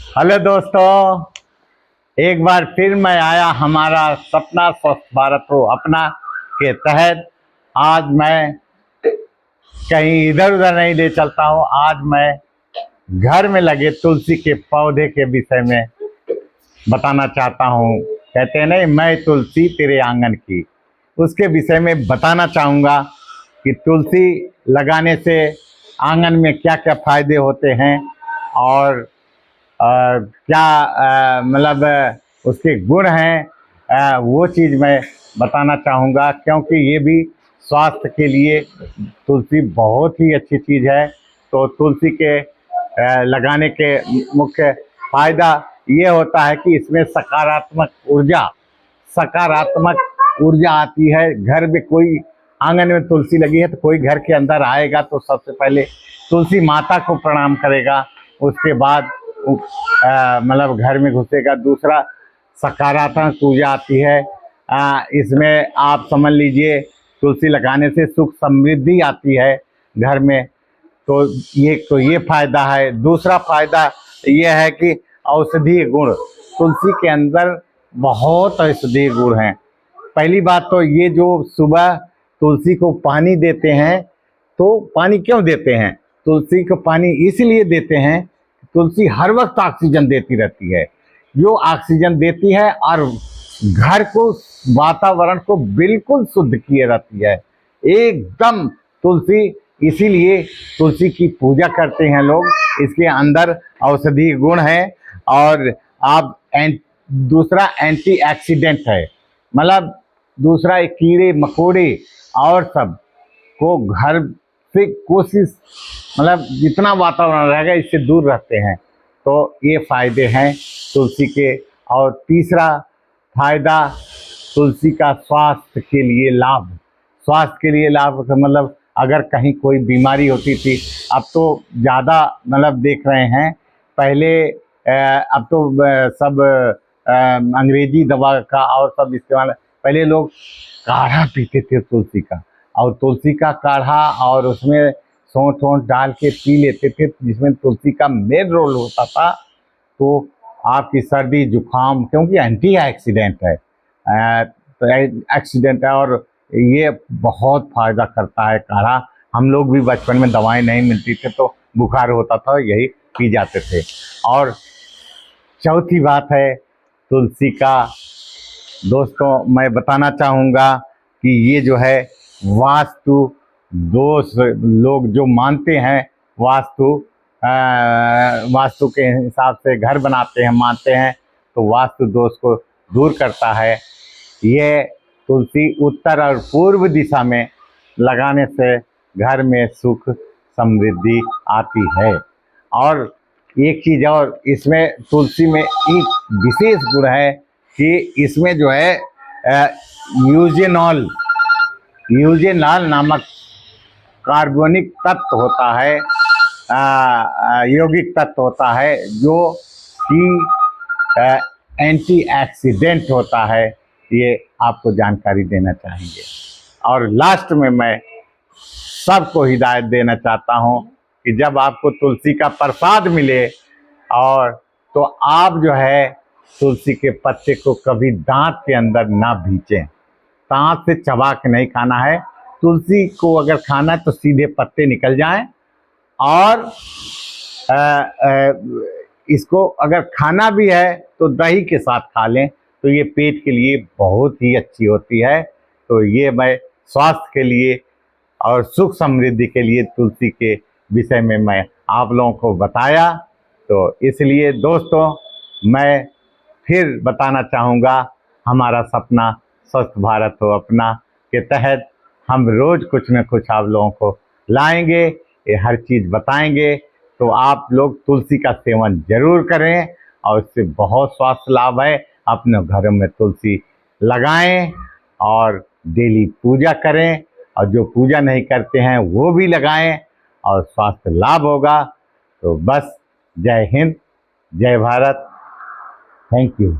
Hello दोस्तों, एक बार फिर मैं आया हमारा सपना स्वस्थ भारत हो अपना के तहत। आज मैं कहीं इधर उधर नहीं ले चलता हूँ। आज मैं घर में लगे तुलसी के पौधे के विषय में बताना चाहता हूँ। कहते हैं नहीं, मैं तुलसी तेरे आंगन की, उसके विषय में बताना चाहूँगा कि तुलसी लगाने से आंगन में क्या क्या फायदे होते हैं और क्या मतलब उसके गुण हैं। वो चीज़ मैं बताना चाहूँगा, क्योंकि ये भी स्वास्थ्य के लिए तुलसी बहुत ही अच्छी चीज़ है। तो तुलसी के लगाने के मुख्य फायदा ये होता है कि इसमें सकारात्मक ऊर्जा आती है। घर में कोई आंगन में तुलसी लगी है तो कोई घर के अंदर आएगा तो सबसे पहले तुलसी माता को प्रणाम करेगा, उसके बाद मतलब घर में घुसेगा। दूसरा, सकारात्मक ऊर्जा आती है। इसमें आप समझ लीजिए तुलसी लगाने से सुख समृद्धि आती है घर में। तो ये फायदा है। दूसरा फायदा ये है कि औषधीय गुण, तुलसी के अंदर बहुत औषधीय गुण हैं। पहली बात तो ये, जो सुबह तुलसी को पानी देते हैं, तो पानी क्यों देते हैं? तुलसी को पानी इसलिए देते हैं, तुलसी हर वक्त ऑक्सीजन देती रहती है। जो ऑक्सीजन देती है और घर को, वातावरण को बिल्कुल शुद्ध किए रहती है एकदम। तुलसी, इसीलिए तुलसी की पूजा करते हैं लोग। इसके अंदर औषधीय गुण है। और आप दूसरा एंटीऑक्सीडेंट है, मतलब दूसरा कीड़े मकोड़े और सब को घर से कोशिश, मतलब जितना वातावरण रहेगा इससे दूर रहते हैं। तो ये फायदे हैं तुलसी के। और तीसरा फायदा, तुलसी का स्वास्थ्य के लिए लाभ। स्वास्थ्य के लिए लाभ का मतलब, अगर कहीं कोई बीमारी होती थी, अब तो ज़्यादा मतलब देख रहे हैं। पहले अब तो सब अंग्रेजी दवा का और सब इस्तेमाल। पहले लोग काढ़ा पीते थे तुलसी का, और तुलसी का काढ़ा और उसमें सौंठ वोंठ डाल के पी लेते थे, जिसमें तुलसी का मेन रोल होता था। तो आपकी सर्दी जुकाम, क्योंकि एंटी ऑक्सीडेंट है, तो एक्सीडेंट है, और ये बहुत फायदा करता है काढ़ा। हम लोग भी बचपन में दवाएं नहीं मिलती थी तो बुखार होता था, यही पी जाते थे। और चौथी बात है तुलसी का, दोस्तों मैं बताना चाहूँगा कि ये जो है वास्तु दोष, लोग जो मानते हैं वास्तु के हिसाब से घर बनाते हैं, मानते हैं, तो वास्तु दोष को दूर करता है। ये तुलसी उत्तर और पूर्व दिशा में लगाने से घर में सुख समृद्धि आती है। और एक चीज़ और, इसमें तुलसी में एक विशेष गुण है कि इसमें जो है यूजेनॉल यूजेनॉल नामक कार्बनिक तत्व होता है, यौगिक तत्व होता है, जो कि एंटीऑक्सीडेंट होता है। ये आपको जानकारी देना चाहेंगे। और लास्ट में मैं सबको हिदायत देना चाहता हूँ कि जब आपको तुलसी का प्रसाद मिले, और तो आप जो है तुलसी के पत्ते को कभी दांत के अंदर ना भींचें। दांत से चबा के नहीं खाना है। तुलसी को अगर खाना है तो सीधे पत्ते निकल जाएं। और इसको अगर खाना भी है तो दही के साथ खा लें, तो ये पेट के लिए बहुत ही अच्छी होती है। तो ये मैं स्वास्थ्य के लिए और सुख समृद्धि के लिए तुलसी के विषय में मैं आप लोगों को बताया। तो इसलिए दोस्तों, मैं फिर बताना चाहूँगा, हमारा सपना स्वस्थ भारत हो अपना के तहत हम रोज़ कुछ न कुछ आप लोगों को लाएंगे, ये हर चीज़ बताएंगे। तो आप लोग तुलसी का सेवन जरूर करें, और इससे बहुत स्वास्थ्य लाभ है। अपने घरों में तुलसी लगाएं और डेली पूजा करें, और जो पूजा नहीं करते हैं वो भी लगाएं, और स्वास्थ्य लाभ होगा। तो बस, जय हिंद, जय भारत, थैंक यू।